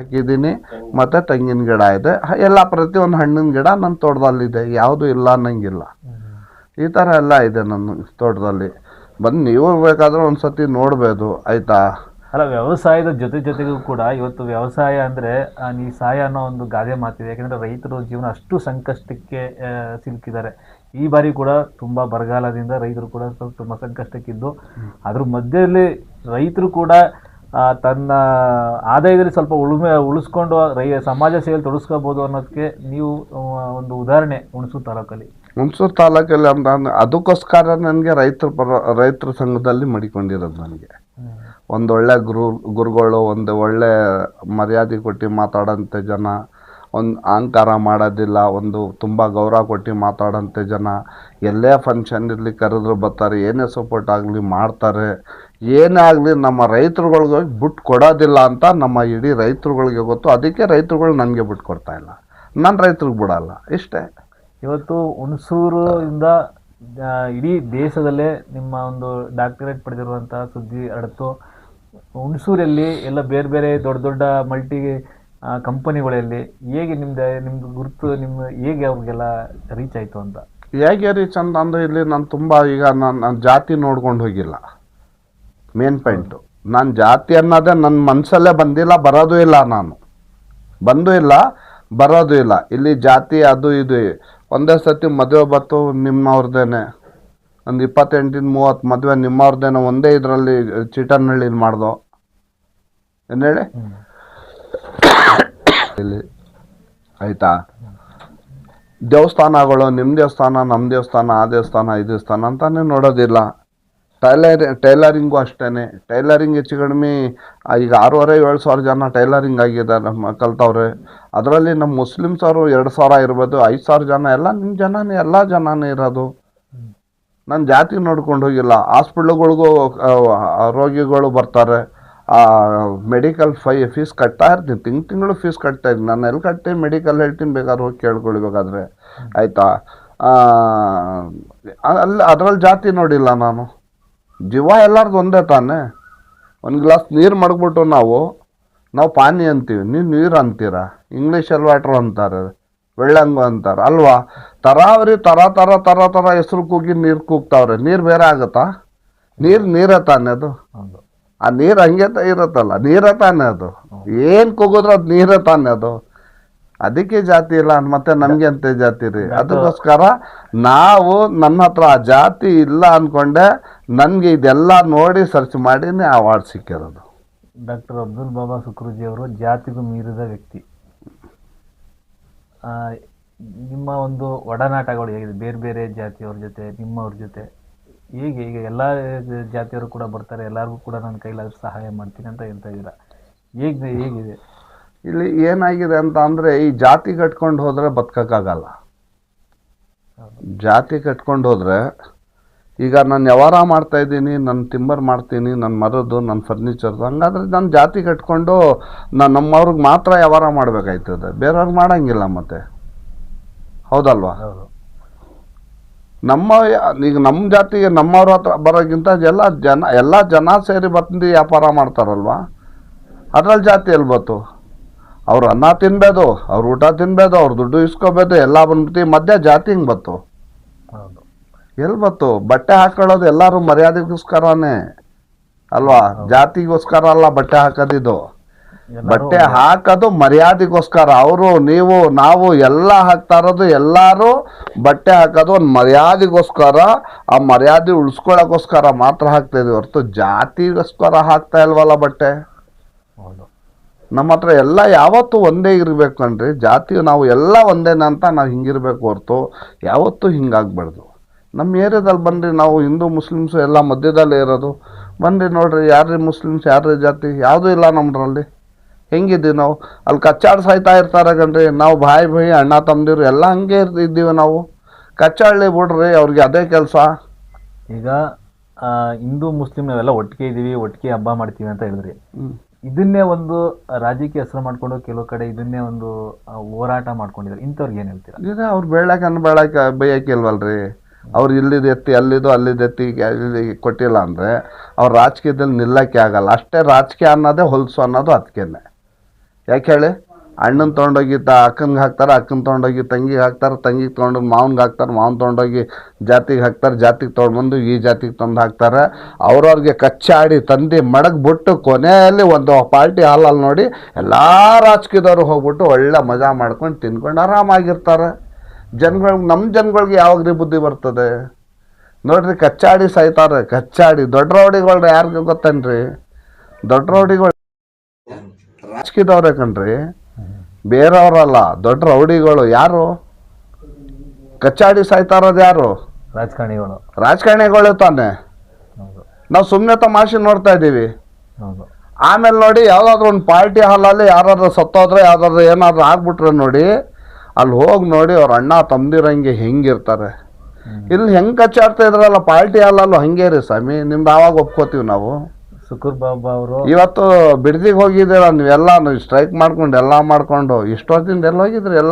ಹಾಕಿದ್ದೀನಿ, ಮತ್ತು ತೆಂಗಿನ ಗಿಡ ಇದೆ. ಎಲ್ಲ ಪ್ರತಿಯೊಂದು ಹಣ್ಣಿನ ಗಿಡ ನನ್ನ ತೋಟದಲ್ಲಿದೆ, ಯಾವುದು ಇಲ್ಲ ಅನ್ನಂಗಿಲ್ಲ. ಈ ಥರ ಎಲ್ಲ ಇದೆ ನನ್ನ ತೋಟದಲ್ಲಿ. ಬಂದು ನೀವು ಬೇಕಾದ್ರೆ ಒಂದು ಸತಿ ನೋಡ್ಬೋದು, ಆಯಿತಾ? ಅಲ್ಲ, ವ್ಯವಸಾಯದ ಜೊತೆಗೂ ಕೂಡ ಇವತ್ತು ವ್ಯವಸಾಯ ಅಂದರೆ ನೀ ಸಹಾಯ ಅನ್ನೋ ಒಂದು ಗಾದೆ ಮಾತಿದೆ. ಯಾಕೆಂದರೆ ರೈತರು ಜೀವನ ಅಷ್ಟು ಸಂಕಷ್ಟಕ್ಕೆ ಸಿಲುಕಿದ್ದಾರೆ. ಈ ಬಾರಿ ಕೂಡ ತುಂಬ ಬರಗಾಲದಿಂದ ರೈತರು ಕೂಡ ತುಂಬ ಸಂಕಷ್ಟಕ್ಕಿದ್ದು, ಅದ್ರ ಮಧ್ಯದಲ್ಲಿ ರೈತರು ಕೂಡ ತನ್ನ ಆದಾಯದಲ್ಲಿ ಸ್ವಲ್ಪ ಉಳಿಸ್ಕೊಂಡು ಸಮಾಜ ಸೇವೆಯಲ್ಲಿ ತೊಡಗಿಸ್ಕೋಬೋದು ಅನ್ನೋದಕ್ಕೆ ನೀವು ಒಂದು ಉದಾಹರಣೆ ಹುಣಸೂರು ತಾಲೂಕಲ್ಲಿ. ಹುಣಸೂರು ತಾಲೂಕಲ್ಲಿ ಅಂತ ಅದಕ್ಕೋಸ್ಕರ ನನಗೆ ರೈತರ ಸಂಘದಲ್ಲಿ ಮಡಿಕೊಂಡಿರೋದು. ನನಗೆ ಒಂದೊಳ್ಳೆ ಗುರುಗಳು, ಒಂದು ಒಳ್ಳೆ ಮರ್ಯಾದೆ ಕೊಟ್ಟು ಮಾತಾಡೋಂಥ ಜನ, ಒಂದು ಅಹಂಕಾರ ಮಾಡೋದಿಲ್ಲ, ಒಂದು ತುಂಬ ಗೌರವ ಕೊಟ್ಟು ಮಾತಾಡೋಂಥ ಜನ, ಎಲ್ಲೇ ಫಂಕ್ಷನ್ ಇರಲಿ ಕರೆದ್ರು ಬರ್ತಾರೆ, ಏನೇ ಸಪೋರ್ಟ್ ಆಗಲಿ ಮಾಡ್ತಾರೆ. ಏನೇ ಆಗಲಿ ನಮ್ಮ ರೈತರುಗಳಿಗೆ ಬಿಟ್ಟು ಕೊಡೋದಿಲ್ಲ ಅಂತ ನಮ್ಮ ಇಡೀ ರೈತರುಗಳಿಗೆ ಗೊತ್ತು. ಅದಕ್ಕೆ ರೈತರುಗಳು ನನಗೆ ಬಿಟ್ಟು ಕೊಡ್ತಾಯಿಲ್ಲ, ನಾನು ರೈತರಿಗೆ ಬಿಡಲ್ಲ. ಇಷ್ಟೇ. ಇವತ್ತು ಹುಣಸೂರಿಂದ ಇಡೀ ದೇಶದಲ್ಲೇ ನಿಮ್ಮ ಒಂದು ಡಾಕ್ಟರೇಟ್ ಪಡೆದಿರುವಂಥ ಸುದ್ದಿ ಹರಡಿತು. ಹುಣಸೂರಲ್ಲಿ ಎಲ್ಲ ಬೇರೆ ಬೇರೆ ದೊಡ್ಡ ದೊಡ್ಡ ಮಲ್ಟಿ ಕಂಪನಿಗಳಲ್ಲಿ ಹೇಗೆ ನಿಮ್ಮದು ಗುರುತು ಹೇಗೆ ಅವ್ರಿಗೆಲ್ಲ ರೀಚ್ ಆಯಿತು ಅಂತ? ಹೇಗೆ ರೀಚ್ ಅಂತ ಅಂದರೆ, ಇಲ್ಲಿ ನಾನು ತುಂಬ ಈಗ ನಾನು ಜಾತಿ ನೋಡ್ಕೊಂಡು ಹೋಗಿಲ್ಲ. ಮೇನ್ ಪಾಯಿಂಟು, ನಾನು ಜಾತಿ ಅನ್ನೋದೇ ನನ್ನ ಮನಸ್ಸಲ್ಲೇ ಬಂದಿಲ್ಲ, ಬರೋದು ಇಲ್ಲ. ನಾನು ಬಂದೂ ಇಲ್ಲ, ಬರೋದು ಇಲ್ಲ. ಇಲ್ಲಿ ಜಾತಿ ಅದು ಇದು ಒಂದೇ ಸತಿ ಮದುವೆ ಬತ್ತು ನಿಮ್ಮವ್ರದ್ದೇನೆ, ಒಂದು 28-30 ಮದುವೆ ನಿಮ್ಮವ್ರದ್ದೇನೆ ಒಂದೇ ಇದರಲ್ಲಿ ಚೀಟನಹಳ್ಳಿಲಿ ಮಾಡ್ದೋ. ಏನು ಹೇಳಿ ಇಲ್ಲಿ, ಆಯಿತಾ? ದೇವಸ್ಥಾನಗಳು, ನಿಮ್ಮ ದೇವಸ್ಥಾನ, ನಮ್ಮ ದೇವಸ್ಥಾನ, ಆ ದೇವಸ್ಥಾನ, ಈ ದೇವಸ್ಥಾನ ಅಂತಾನೆ ನೋಡೋದಿಲ್ಲ. ಟೈಲರಿಂಗು ಅಷ್ಟೇ. ಟೈಲರಿಂಗ್ ಹೆಚ್ಚು ಕಡಿಮೆ ಈಗ 6,500-7,000 ಜನ ಟೈಲರಿಂಗ್ ಆಗಿದ್ದಾರೆ, ಕಲ್ತವ್ರೆ. ಅದರಲ್ಲಿ ನಮ್ಮ ಮುಸ್ಲಿಮ್ಸ್ ಅವರು 2,000 ಇರ್ಬೋದು, 5,000 ಜನ, ಎಲ್ಲ ನಿಮ್ಮ ಜನನೇ, ಎಲ್ಲ ಜನನೇ ಇರೋದು. ನಾನು ಜಾತಿ ನೋಡ್ಕೊಂಡು ಹೋಗಿಲ್ಲ. ಹಾಸ್ಪಿಟ್ಲುಗಳಿಗೂ ರೋಗಿಗಳು ಬರ್ತಾರೆ, ಮೆಡಿಕಲ್ ಫೀಸ್ ಕಟ್ತಾ ಇರ್ತೀನಿ, ತಿಂಗಳು ಫೀಸ್ ಕಟ್ತಾ ಇದ್ದೀನಿ. ನಾನು ಎಲ್ಲಿ ಕಟ್ಟಿ ಮೆಡಿಕಲ್ ಹೇಳ್ತೀನಿ, ಬೇಕಾದ್ರೆ ಹೋಗಿ ಕೇಳ್ಕೊಳ್ಬೇಕಾದ್ರೆ, ಆಯಿತಾ? ಅದ್ರಲ್ಲಿ ಜಾತಿ ನೋಡಿಲ್ಲ ನಾನು. ಜೀವ ಎಲ್ಲರದು ಒಂದೇ ತಾನೆ. ಒಂದು ಗ್ಲಾಸ್ ನೀರು ಮಡಗ್ಬಿಟ್ಟು ನಾವು ಪಾನಿ ಅಂತೀವಿ, ನೀವು ನೀರು ಅಂತೀರಾ, ಇಂಗ್ಲೀಷಲ್ಲಿ ವಾಟ್ರ್ ಅಂತಾರೆ, ಬೆಳ್ಳಂಗು ಅಂತಾರೆ ಅಲ್ವಾ? ತರಾವರಿ ತರ ಹೆಸರು ಕೂಗಿ ನೀರು ಕೂಗ್ತಾವ್ರೆ. ನೀರು ಬೇರೆ ಆಗುತ್ತಾ? ನೀರೇ ತಾನೆ ಅದು. ಆ ನೀರು ಹಂಗೆ ಇರುತ್ತಲ್ಲ, ನೀರೇ ತಾನೆ ಅದು. ಏನು ಕೂಗಿದ್ರೆ ಅದು ನೀರೇ ತಾನೆ ಅದು. ಅದಕ್ಕೆ ಜಾತಿ ಇಲ್ಲ. ಮತ್ತೆ ನಮಗೆ ಅಂತ ಜಾತಿ ರೀ. ಅದಕ್ಕೋಸ್ಕರ ನಾವು ನನ್ನ ಹತ್ರ ಆ ಜಾತಿ ಇಲ್ಲ ಅಂದ್ಕೊಂಡೆ. ನನಗೆ ಇದೆಲ್ಲ ನೋಡಿ ಸರ್ಚ್ ಮಾಡಿನೇ ಅವಾರ್ಡ್ ಸಿಕ್ಕಿರೋದು. ಡಾಕ್ಟರ್ ಅಬ್ದುಲ್ ಬಾಬಾ ಸುಕ್ರೂಜಿ ಅವರು ಜಾತಿಗೂ ಮೀರಿದ ವ್ಯಕ್ತಿ. ನಿಮ್ಮ ಒಂದು ಒಡನಾಟಗಳು ಹೇಗಿದೆ ಬೇರೆ ಬೇರೆ ಜಾತಿಯವ್ರ ಜೊತೆ, ನಿಮ್ಮವ್ರ ಜೊತೆ? ಹೇಗೆ ಈಗ ಎಲ್ಲ ಜಾತಿಯವರು ಕೂಡ ಬರ್ತಾರೆ, ಎಲ್ಲರಿಗೂ ಕೂಡ ನನ್ನ ಕೈಲಾದ ಸಹಾಯ ಮಾಡ್ತೀನಿ ಅಂತ ಹೇಳ್ತಾ ಇದ್ದೀರಾ, ಹೇಗಿದೆ ಇಲ್ಲಿ ಏನಾಗಿದೆ ಅಂತ ಅಂದರೆ, ಈ ಜಾತಿ ಕಟ್ಕೊಂಡು ಹೋದರೆ ಬದುಕೋಕ್ಕಾಗಲ್ಲ. ಜಾತಿ ಕಟ್ಕೊಂಡು ಹೋದರೆ, ಈಗ ನಾನು ವ್ಯವಹಾರ ಮಾಡ್ತಾಯಿದ್ದೀನಿ, ನಾನು ಟಿಂಬರ್ ಮಾಡ್ತೀನಿ, ನನ್ನ ಮರದ್ದು, ನನ್ನ ಫರ್ನಿಚರ್ದು, ಹಂಗಾದ್ರೆ ನಾನು ಜಾತಿ ಕಟ್ಕೊಂಡು ನಮ್ಮವ್ರಿಗೆ ಮಾತ್ರ ವ್ಯವಹಾರ ಮಾಡಬೇಕಾಯ್ತದೆ, ಬೇರೆಯವ್ರಿಗೆ ಮಾಡೋಂಗಿಲ್ಲ. ಮತ್ತೆ ಹೌದಲ್ವಾ? ಈಗ ನಮ್ಮ ಜಾತಿಗೆ ನಮ್ಮವ್ರ ಹತ್ರ ಬರೋಕ್ಕಿಂತ ಎಲ್ಲ ಜನ ಸೇರಿ ಬಂದು ವ್ಯಾಪಾರ ಮಾಡ್ತಾರಲ್ವ, ಅದ್ರಲ್ಲಿ ಜಾತಿ ಎಲ್ಲಿ ಬತ್ತು? ಅವ್ರು ಅನ್ನ ತಿನ್ಬೋದು, ಅವ್ರು ಊಟ ತಿನ್ಬೋದು, ಅವ್ರು ದುಡ್ಡು ಇಸ್ಕೋಬೋದು, ಎಲ್ಲ ಬಂದ್ಬಿಟ್ಟು ಮಧ್ಯ ಜಾತಿ ಹಿಂಗೆ ಬತ್ತು. ಎಲ್ಲಿ ಬತ್ತು? ಬಟ್ಟೆ ಹಾಕೊಳ್ಳೋದು ಎಲ್ಲರೂ ಮರ್ಯಾದೆಗೋಸ್ಕರನೇ ಅಲ್ವಾ? ಜಾತಿಗೋಸ್ಕರ ಅಲ್ಲ ಬಟ್ಟೆ ಹಾಕೋದಿದ್ದು. ಬಟ್ಟೆ ಹಾಕೋದು ಮರ್ಯಾದೆಗೋಸ್ಕರ. ಅವರು, ನೀವು, ನಾವು ಎಲ್ಲ ಹಾಕ್ತಾ ಇರೋದು, ಎಲ್ಲರೂ ಬಟ್ಟೆ ಹಾಕೋದು ಒಂದು ಮರ್ಯಾದೆಗೋಸ್ಕರ. ಆ ಮರ್ಯಾದೆ ಉಳಿಸ್ಕೊಳ್ಳೋಕ್ಕೋಸ್ಕರ ಮಾತ್ರ ಹಾಕ್ತಾ ಇದೀವಿ ಹೊರತು ಜಾತಿಗೋಸ್ಕರ ಹಾಕ್ತಾ ಇಲ್ವಲ್ಲ ಬಟ್ಟೆ. ನಮ್ಮ ಹತ್ರ ಎಲ್ಲ ಯಾವತ್ತೂ ಒಂದೇ ಇರಬೇಕು ಕಣ್ರಿ. ಜಾತಿ ನಾವು ಎಲ್ಲ ಒಂದೇನ ಅಂತ ನಾವು ಹಿಂಗಿರ್ಬೇಕು ಹೊರತು ಯಾವತ್ತೂ ಹಿಂಗಾಗ್ಬಾರ್ದು. ನಮ್ಮ ಏರಿಯಾದಲ್ಲಿ ಬನ್ನಿರಿ, ನಾವು ಹಿಂದೂ ಮುಸ್ಲಿಮ್ಸು ಎಲ್ಲ ಮಧ್ಯದಲ್ಲೇ ಇರೋದು. ಬನ್ನಿರಿ ನೋಡ್ರಿ, ಯಾರ್ರೀ ಮುಸ್ಲಿಮ್ಸ್, ಯಾರ್ರೀ ಜಾತಿ, ಯಾವುದೂ ಇಲ್ಲ ನಮ್ಮದ್ರಲ್ಲಿ. ಹೆಂಗಿದ್ದೀವಿ ನಾವು? ಅಲ್ಲಿ ಕಚ್ಚಾಡ್ ಸಾಯ್ತಾ ಇರ್ತಾರೆ ಕಣ್ರಿ. ನಾವು ಭಾಯಿ ಅಣ್ಣ ತಮ್ಮದಿರು ಎಲ್ಲ ಹಂಗೆ ಇದ್ದೀವಿ ನಾವು. ಕಚ್ಚಾಡ್ಲಿ ಬಿಡ್ರಿ, ಅವ್ರಿಗೆ ಅದೇ ಕೆಲಸ. ಈಗ ಹಿಂದೂ ಮುಸ್ಲಿಮ್ ನಾವೆಲ್ಲ ಒಟ್ಟಿಗೆ ಇದ್ದೀವಿ, ಒಟ್ಟಿಗೆ ಹಬ್ಬ ಮಾಡ್ತೀವಿ ಅಂತ ಹೇಳಿದ್ರಿ. ಇದನ್ನೇ ಒಂದು ರಾಜಕೀಯ ಹೆಸರು ಮಾಡ್ಕೊಂಡು ಕೆಲವು ಕಡೆ ಇದನ್ನೇ ಒಂದು ಹೋರಾಟ ಮಾಡ್ಕೊಂಡಿದ್ದಾರೆ. ಇಂಥವ್ರಿಗೆ ಏನು ಹೇಳ್ತೀರಾ? ಇದೆ, ಅವ್ರು ಬೆಳಕ್ಕೆ ಬೈಯಕ್ಕೆ ಇಲ್ವಲ್ರಿ. ಅವ್ರು ಇಲ್ಲಿದ್ದು ಎತ್ತಿ ಅಲ್ಲಿದ್ದು ಎತ್ತಿ ಇಲ್ಲಿ ಕೊಟ್ಟಿಲ್ಲ ಅಂದರೆ ಅವ್ರು ರಾಜಕೀಯದಲ್ಲಿ ನಿಲ್ಲಕ್ಕೆ ಆಗಲ್ಲ. ಅಷ್ಟೇ ರಾಜಕೀಯ ಅನ್ನೋದೇ ಹೊಲಸು ಅನ್ನೋದು ಅದಕ್ಕೇನೆ. ಯಾಕೆ ಹೇಳಿ? ಅಣ್ಣನ ತೊಗೊಂಡೋಗಿ ಅಕ್ಕನಿಗೆ ಹಾಕ್ತಾರೆ, ಅಕ್ಕನ ತೊಗೊಂಡೋಗಿ ತಂಗಿಗೆ ಹಾಕ್ತಾರೆ, ತಂಗಿಗೆ ತೊಗೊಂಡು ಮಾವನ್ಗೆ ಹಾಕ್ತಾರೆ, ಮಾವನ್ ತೊಗೊಂಡೋಗಿ ಜಾತಿಗೆ ಹಾಕ್ತಾರೆ, ಜಾತಿಗೆ ತೊಗೊಂಡ್ಬಂದು ಈ ಜಾತಿಗೆ ತಂದು ಹಾಕ್ತಾರೆ. ಅವ್ರವ್ರಿಗೆ ಕಚ್ಚಾಡಿ ತಂದು ಮಡಗ್ಬಿಟ್ಟು ಕೊನೆಯಲ್ಲಿ ಒಂದು ಪಾರ್ಟಿ ಹಾಲಲ್ಲಿ ನೋಡಿ ಎಲ್ಲ ರಾಜಕೀಯದವರು ಹೋಗ್ಬಿಟ್ಟು ಒಳ್ಳೆ ಮಜಾ ಮಾಡ್ಕೊಂಡು ತಿನ್ಕೊಂಡು ಆರಾಮಾಗಿರ್ತಾರೆ. ನಮ್ಮ ಜನಗಳಿಗೆ ಯಾವಾಗ್ರಿ ಬುದ್ಧಿ ಬರ್ತದೆ? ನೋಡ್ರಿ, ಕಚ್ಚಾಡಿ ಸಾಯ್ತಾರೆ, ಕಚ್ಚಾಡಿ. ದೊಡ್ಡ ರೌಡಿಗಳು ಯಾರಿಗೆ ಗೊತ್ತೇನ್ರಿ? ದೊಡ್ಡ ರೌಡಿಗಳು ರಾಜಕೀಯದವ್ರೆ ಕಣ್ರಿ, ಬೇರೆಯವರಲ್ಲ. ದೊಡ್ಡ ರೌಡಿಗಳು ಯಾರು? ಕಚ್ಚಾಡಿ ಸಾಯ್ತಾ ಇರೋದು ಯಾರು? ರಾಜಕಾರಣಿಗಳು ತಾನೆ. ನಾವು ಸುಮ್ಮನೆ ತಮಾಷೆ ನೋಡ್ತಾ ಇದ್ದೀವಿ. ಆಮೇಲೆ ನೋಡಿ, ಯಾವುದಾದ್ರೂ ಒಂದು ಪಾರ್ಟಿ ಹಾಲಲ್ಲಿ ಯಾರಾದ್ರೂ ಸತ್ತೋದ್ರೆ, ಯಾವುದಾದ್ರೂ ಏನಾದರೂ ಆಗ್ಬಿಟ್ರೆ ನೋಡಿ, ಅಲ್ಲಿ ಹೋಗಿ ನೋಡಿ ಅವ್ರ ಅಣ್ಣ ತಮ್ಮದಿರಂಗೆ ಹೆಂಗಿರ್ತಾರೆ. ಇಲ್ಲಿ ಹೆಂಗೆ ಕಚ್ಚಾಡ್ತಾ ಇದ್ರಲ್ಲ ಪಾರ್ಟಿ ಹಾಲಲ್ಲೂ ಹಂಗೆ ರೀ ಸ್ವಾಮಿ. ನಿಮ್ದು ಆವಾಗ ಒಪ್ಕೋತೀವಿ ನಾವು. ಸುಕೂರ್ ಬಾಬಾ ಅವರು ಇವತ್ತು ಬಿಡದಿಗೆ ಹೋಗಿದ್ದೀರ ನೀವೆಲ್ಲ, ಸ್ಟ್ರೈಕ್ ಮಾಡ್ಕೊಂಡು ಎಲ್ಲ ಮಾಡ್ಕೊಂಡು, ಇಷ್ಟೊತ್ತಿಂದ ಎಲ್ಲ ಹೋಗಿದ್ರಿ ಎಲ್ಲ